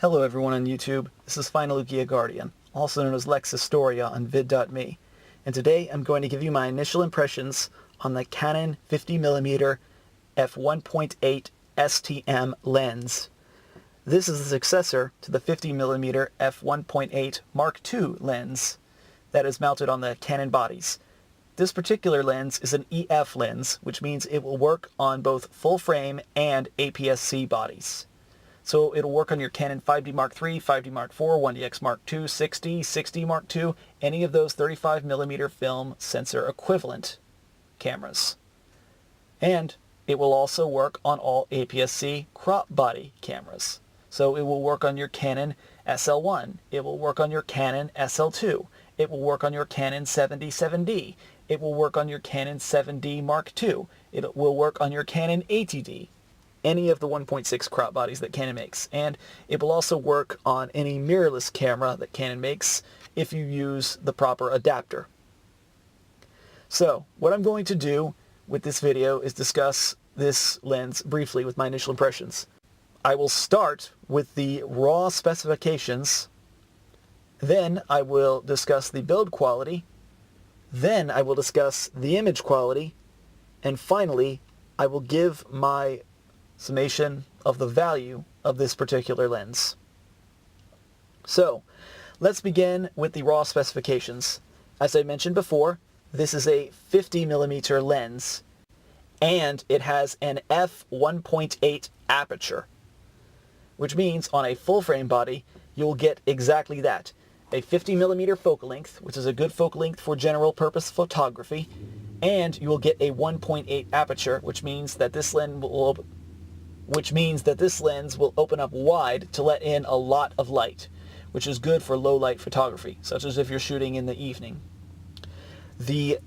Hello everyone on YouTube, this is Finalukia Guardian, also known as Lex Historia on vid.me, and today I'm going to give you my initial impressions on the Canon 50mm f1.8 STM lens. This is the successor to the 50mm f1.8 Mark II lens that is mounted on the Canon bodies. This particular lens is an EF lens, which means it will work on both full-frame and APS-C bodies. So it'll work on your Canon 5D Mark III, 5D Mark IV, 1DX Mark II, 6D, 6D Mark II, any of those 35mm film sensor equivalent cameras. And it will also work on all APS-C crop body cameras. So it will work on your Canon SL1, it will work on your Canon SL2, it will work on your Canon 77D, it will work on your Canon 7D Mark II, it will work on your Canon 80D, any of the 1.6 crop bodies that Canon makes, and it will also work on any mirrorless camera that Canon makes if you use the proper adapter. So, what I'm going to do with this video is discuss this lens briefly with my initial impressions. I will start with the raw specifications, then I will discuss the build quality, then I will discuss the image quality, and finally I will give my summation of the value of this particular lens. So, let's begin with the raw specifications. As I mentioned before, this is a 50mm lens, and it has an f1.8 aperture, which means on a full-frame body, you'll get exactly that. A 50mm focal length, which is a good focal length for general purpose photography, and you will get a 1.8 aperture, which means that this lens will open up wide to let in a lot of light, which is good for low light photography, such as if you're shooting in the evening. The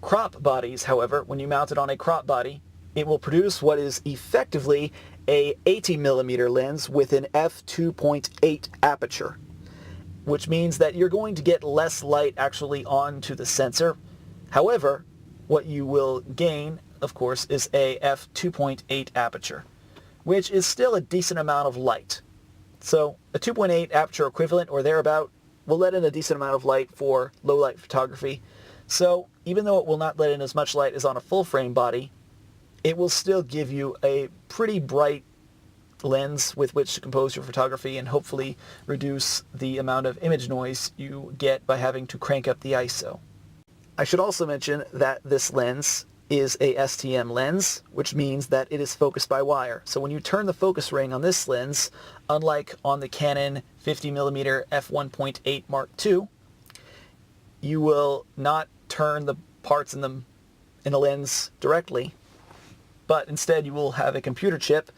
crop bodies, however, when you mount it on a crop body, it will produce what is effectively a 80mm lens with an f2.8 aperture, which means that you're going to get less light actually onto the sensor. However, what you will gain, of course, is a f2.8 aperture, which is still a decent amount of light. So a 2.8 aperture equivalent or thereabout will let in a decent amount of light for low light photography. So even though it will not let in as much light as on a full frame body, it will still give you a pretty bright lens with which to compose your photography and hopefully reduce the amount of image noise you get by having to crank up the ISO. I should also mention that this lens is a STM lens, which means that it is focused by wire. So when you turn the focus ring on this lens, unlike on the Canon 50mm f1.8 Mark II, you will not turn the parts in the lens directly, but instead you will have a computer chip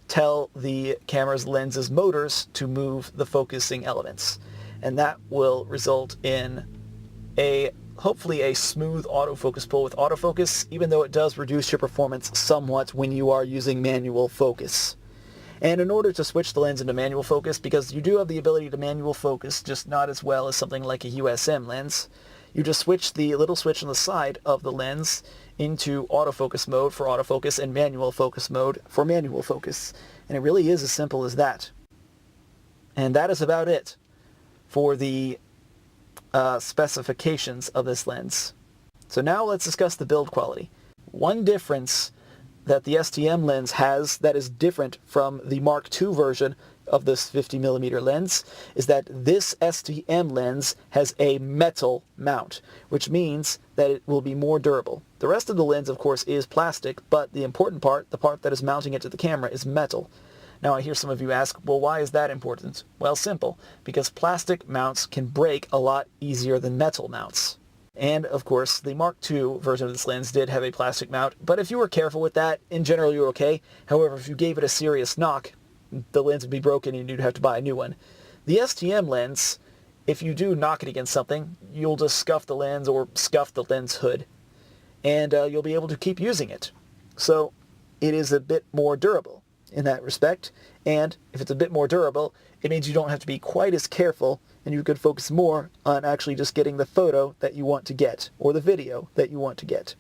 tell the camera's lens's motors to move the focusing elements. And that will result in hopefully a smooth autofocus pull with autofocus, even though it does reduce your performance somewhat when you are using manual focus. And in order to switch the lens into manual focus, because you do have the ability to manual focus, just not as well as something like a USM lens, you just switch the little switch on the side of the lens into autofocus mode for autofocus and manual focus mode for manual focus. And it really is as simple as that. And that is about it for the specifications of this lens. So now let's discuss the build quality. One difference that the STM lens has that is different from the Mark II version of this 50mm lens is that this STM lens has a metal mount, which means that it will be more durable. The rest of the lens, of course, is plastic, but the important part, the part that is mounting it to the camera, is metal. Now I hear some of you ask, well, why is that important? Well, simple, because plastic mounts can break a lot easier than metal mounts. And of course, the Mark II version of this lens did have a plastic mount, but if you were careful with that, in general you're okay. However, if you gave it a serious knock, the lens would be broken and you'd have to buy a new one. The STM lens, if you do knock it against something, you'll just scuff the lens or scuff the lens hood, and you'll be able to keep using it. So it is a bit more durable in that respect, and if it's a bit more durable, it means you don't have to be quite as careful and you could focus more on actually just getting the photo that you want to get or the video that you want to get.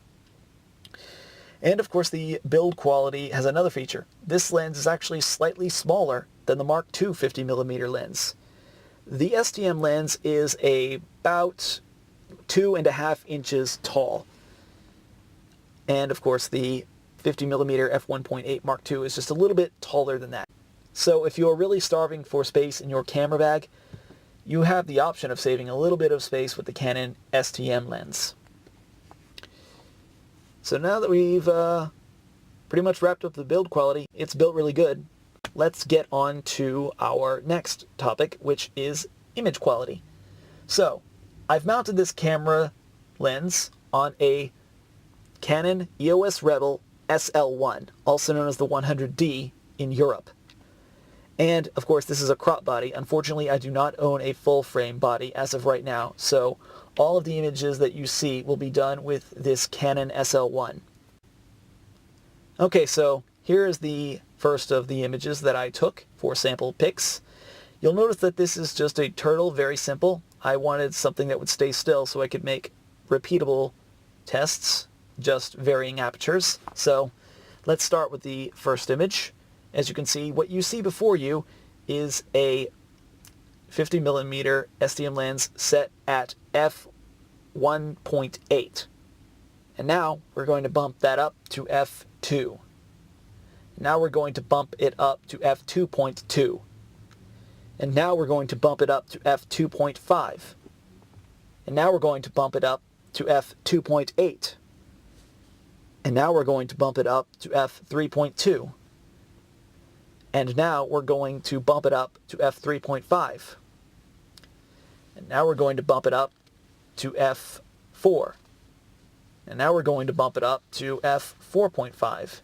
And of course the build quality has another feature. This lens is actually slightly smaller than the Mark II 50mm lens. The STM lens is about 2.5 inches tall. And of course the 50mm f1.8 Mark II is just a little bit taller than that. So if you're really starving for space in your camera bag, you have the option of saving a little bit of space with the Canon STM lens. So now that we've pretty much wrapped up the build quality, it's built really good, let's get on to our next topic, which is image quality. So I've mounted this camera lens on a Canon EOS Rebel SL1, also known as the 100D in Europe. And, of course, this is a crop body. Unfortunately, I do not own a full-frame body as of right now, so all of the images that you see will be done with this Canon SL1. Okay, so here is the first of the images that I took for sample pics. You'll notice that this is just a turtle, very simple. I wanted something that would stay still so I could make repeatable tests, just varying apertures. So let's start with the first image. As you can see, what you see before you is a 50mm STM lens set at f1.8. And now we're going to bump that up to f2. Now we're going to bump it up to f2.2. And now we're going to bump it up to f2.5. And now we're going to bump it up to f2.8. And now we're going to bump it up to f3.2. And now we're going to bump it up to f3.5. And now we're going to bump it up to f4. And now we're going to bump it up to f4.5.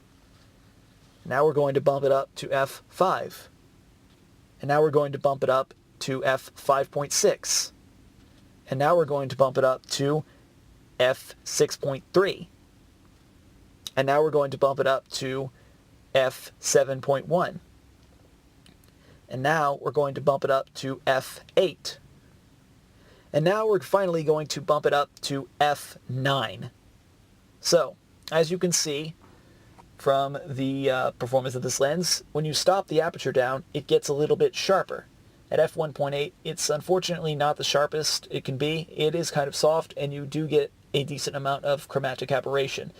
Now we're going to bump it up to f5. And now we're going to bump it up to f5.6. And now we're going to bump it up to f6.3. And now we're going to bump it up to f7.1. And now we're going to bump it up to f8. And now we're finally going to bump it up to f9. So, as you can see from the performance of this lens, when you stop the aperture down, it gets a little bit sharper. At f1.8, it's unfortunately not the sharpest it can be. It is kind of soft, and you do get a decent amount of chromatic aberration.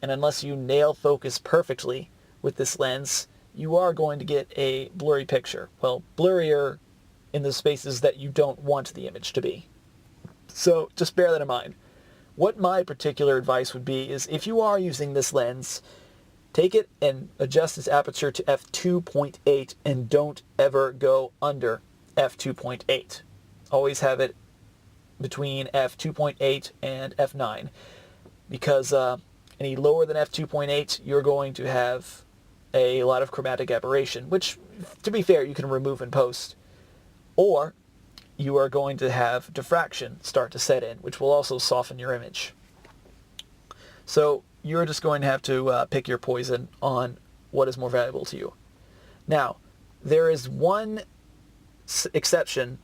And unless you nail focus perfectly with this lens, you are going to get a blurry picture. Well, blurrier in the spaces that you don't want the image to be. So just bear that in mind. What my particular advice would be is if you are using this lens, take it and adjust its aperture to f2.8 and don't ever go under f2.8. Always have it between f2.8 and f9, because any lower than f2.8 you're going to have a lot of chromatic aberration, which, to be fair, you can remove in post. Or you are going to have diffraction start to set in, which will also soften your image. So you're just going to have to pick your poison on what is more valuable to you. Now, there is one exception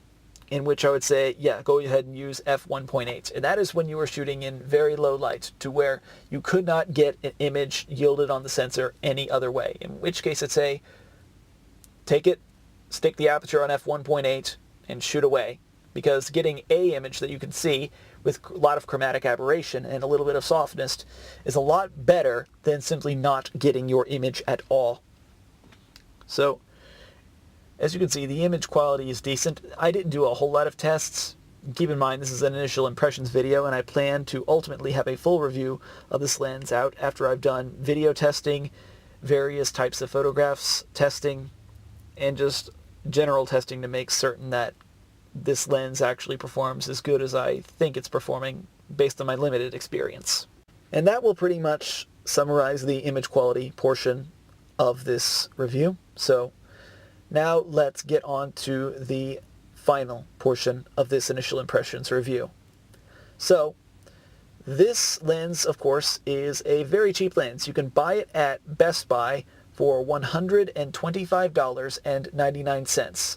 in which I would say, yeah, go ahead and use f1.8. And that is when you are shooting in very low light to where you could not get an image yielded on the sensor any other way. In which case I'd say, take it, stick the aperture on f1.8, and shoot away. Because getting an image that you can see with a lot of chromatic aberration and a little bit of softness is a lot better than simply not getting your image at all. So, as you can see, the image quality is decent. I didn't do a whole lot of tests. Keep in mind, this is an initial impressions video, and I plan to ultimately have a full review of this lens out after I've done video testing, various types of photographs testing, and just general testing to make certain that this lens actually performs as good as I think it's performing based on my limited experience. And that will pretty much summarize the image quality portion of this review. So now let's get on to the final portion of this initial impressions review. So this lens, of course, is a very cheap lens. You can buy it at Best Buy for $125.99,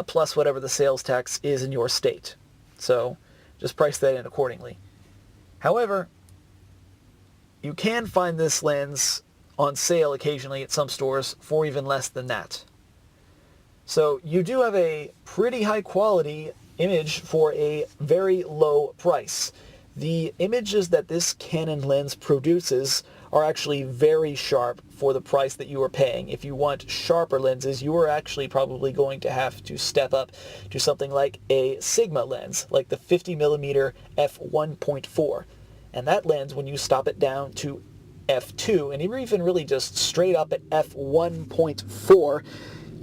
plus whatever the sales tax is in your state. So just price that in accordingly. However, you can find this lens on sale occasionally at some stores for even less than that. So you do have a pretty high quality image for a very low price. The images that this Canon lens produces are actually very sharp for the price that you are paying. If you want sharper lenses, you are actually probably going to have to step up to something like a Sigma lens, like the 50mm f1.4. And that lens, when you stop it down to f2, and even really just straight up at f1.4,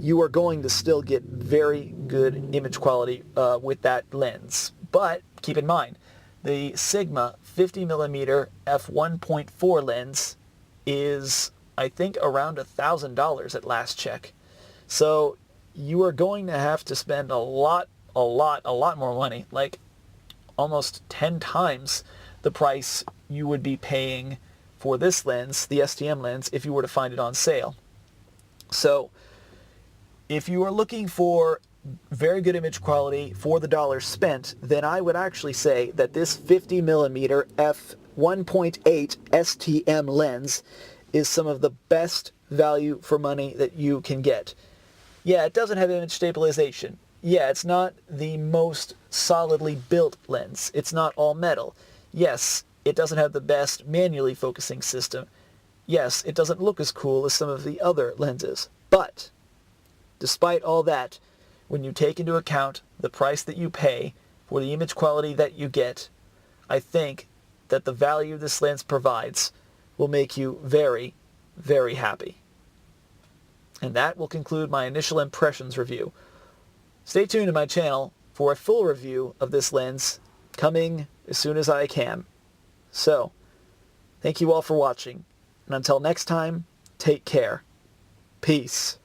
you are going to still get very good image quality with that lens. But keep in mind, the Sigma 50mm f1.4 lens is, I think, around $1,000 at last check. So you are going to have to spend a lot more money, like almost 10 times the price you would be paying for this lens, the STM lens, if you were to find it on sale. So if you are looking for very good image quality for the dollar spent, then I would actually say that this 50mm f1.8 STM lens is some of the best value for money that you can get. Yeah, it doesn't have image stabilization. Yeah, it's not the most solidly built lens. It's not all metal. Yes, it doesn't have the best manually focusing system. Yes, it doesn't look as cool as some of the other lenses. But despite all that, when you take into account the price that you pay for the image quality that you get, I think that the value this lens provides will make you very, very happy. And that will conclude my initial impressions review. Stay tuned to my channel for a full review of this lens coming as soon as I can. So, thank you all for watching, and until next time, take care. Peace.